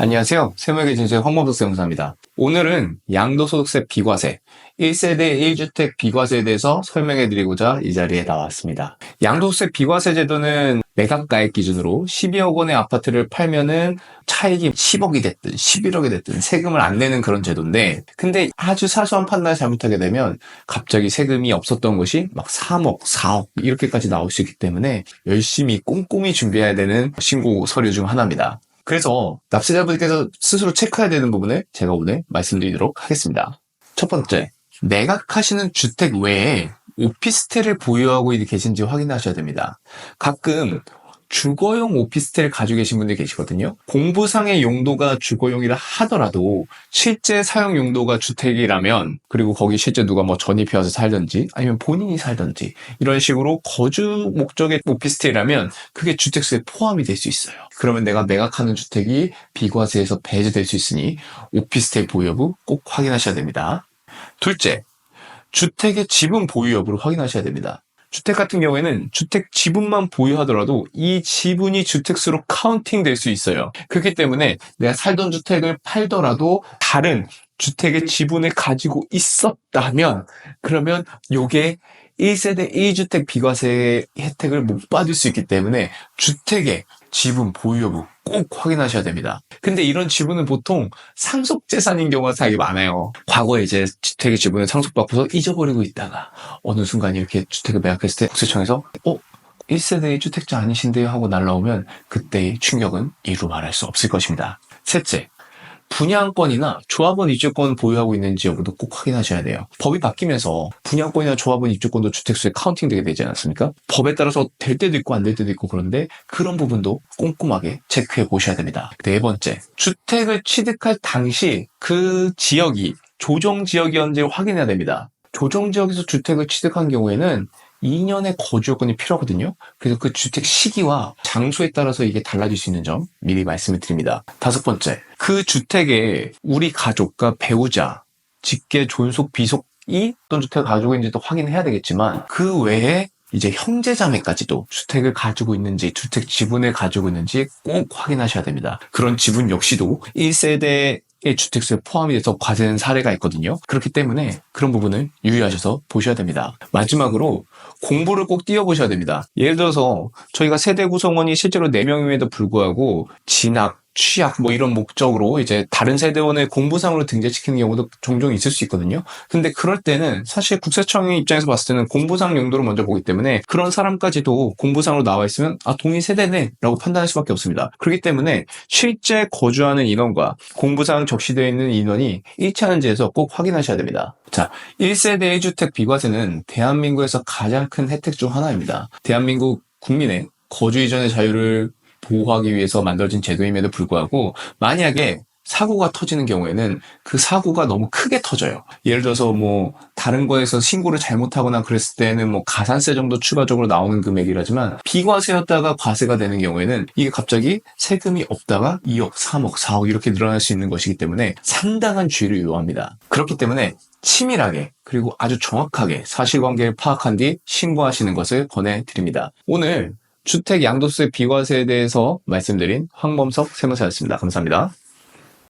안녕하세요. 세무회계 진실 황범석 세무사입니다. 오늘은 양도소득세 비과세, 1세대 1주택 비과세에 대해서 설명해드리고자 이 자리에 나왔습니다. 양도소득세 비과세 제도는 매각가액 기준으로 12억 원의 아파트를 팔면은 차익이 10억이 됐든 11억이 됐든 세금을 안 내는 그런 제도인데, 근데 아주 사소한 판단을 잘못하게 되면 갑자기 세금이 없었던 것이 막 3억, 4억 이렇게까지 나올 수 있기 때문에 열심히 꼼꼼히 준비해야 되는 신고 서류 중 하나입니다. 그래서 납세자분께서 스스로 체크해야 되는 부분을 제가 오늘 말씀드리도록 하겠습니다. 첫 번째, 매각하시는 주택 외에 오피스텔을 보유하고 계신지 확인하셔야 됩니다. 가끔 주거용 오피스텔을 가지고 계신 분들이 계시거든요. 공부상의 용도가 주거용이라 하더라도 실제 사용 용도가 주택이라면, 그리고 거기 실제 누가 전입해 와서 살든지 아니면 본인이 살든지 이런 식으로 거주 목적의 오피스텔이라면 그게 주택수에 포함이 될 수 있어요. 그러면 내가 매각하는 주택이 비과세에서 배제될 수 있으니 오피스텔 보유 여부 꼭 확인하셔야 됩니다. 둘째, 주택의 지분 보유 여부를 확인하셔야 됩니다. 주택 같은 경우에는 주택 지분만 보유하더라도 이 지분이 주택수로 카운팅 될 수 있어요. 그렇기 때문에 내가 살던 주택을 팔더라도 다른 주택의 지분을 가지고 있었다면, 그러면 요게 1세대 1주택 비과세 혜택을 못 받을 수 있기 때문에 주택의 지분 보유 여부 꼭 확인하셔야 됩니다. 근데 이런 지분은 보통 상속재산인 경우가 되게 많아요. 과거에 이제 주택의 지분을 상속받고서 잊어버리고 있다가 어느 순간 이렇게 주택을 매각했을 때 국세청에서 1세대 1주택자 아니신데요 하고 날라오면 그때의 충격은 이루 말할 수 없을 것입니다. 셋째, 분양권이나 조합원 입주권 보유하고 있는지 여부도 꼭 확인하셔야 돼요. 법이 바뀌면서 분양권이나 조합원 입주권도 주택수에 카운팅되게 되지 않았습니까? 법에 따라서 될 때도 있고 안 될 때도 있고, 그런데 그런 부분도 꼼꼼하게 체크해 보셔야 됩니다. 네 번째, 주택을 취득할 당시 그 지역이 조정지역이었는지 확인해야 됩니다. 조정지역에서 주택을 취득한 경우에는 2년의 거주 요건이 필요하거든요. 그래서 그 주택 시기와 장소에 따라서 이게 달라질 수 있는 점 미리 말씀을 드립니다. 다섯 번째, 그 주택에 우리 가족과 배우자, 직계, 존속, 비속이 어떤 주택을 가지고 있는지도 확인해야 되겠지만, 그 외에 이제 형제자매까지도 주택을 가지고 있는지, 주택 지분을 가지고 있는지 꼭 확인하셔야 됩니다. 그런 지분 역시도 1세대 의 주택수에 포함이 돼서 과세된 사례가 있거든요. 그렇기 때문에 그런 부분을 유의하셔서 보셔야 됩니다. 마지막으로 공부를 꼭 띄워보셔야 됩니다. 예를 들어서 저희가 세대 구성원이 실제로 4명임에도 불구하고 진학, 취약 이런 목적으로 이제 다른 세대원을 공부상으로 등재시키는 경우도 종종 있을 수 있거든요. 근데 그럴 때는 사실 국세청의 입장에서 봤을 때는 공부상 용도를 먼저 보기 때문에 그런 사람까지도 공부상으로 나와 있으면 동일 세대네 라고 판단할 수밖에 없습니다. 그렇기 때문에 실제 거주하는 인원과 공부상 적시되어 있는 인원이 일치하는지에서 꼭 확인하셔야 됩니다. 자, 1세대 1주택 비과세는 대한민국에서 가장 큰 혜택 중 하나입니다. 대한민국 국민의 거주 이전의 자유를 보호하기 위해서 만들어진 제도임에도 불구하고, 만약에 사고가 터지는 경우에는 그 사고가 너무 크게 터져요. 예를 들어서 다른 거에서 신고를 잘못하거나 그랬을 때는 가산세 정도 추가적으로 나오는 금액이라지만, 비과세였다가 과세가 되는 경우에는 이게 갑자기 세금이 없다가 2억, 3억, 4억 이렇게 늘어날 수 있는 것이기 때문에 상당한 주의를 요합니다. 그렇기 때문에 치밀하게 그리고 아주 정확하게 사실관계를 파악한 뒤 신고하시는 것을 권해드립니다. 오늘 주택 양도세 비과세에 대해서 말씀드린 황범석 세무사였습니다. 감사합니다.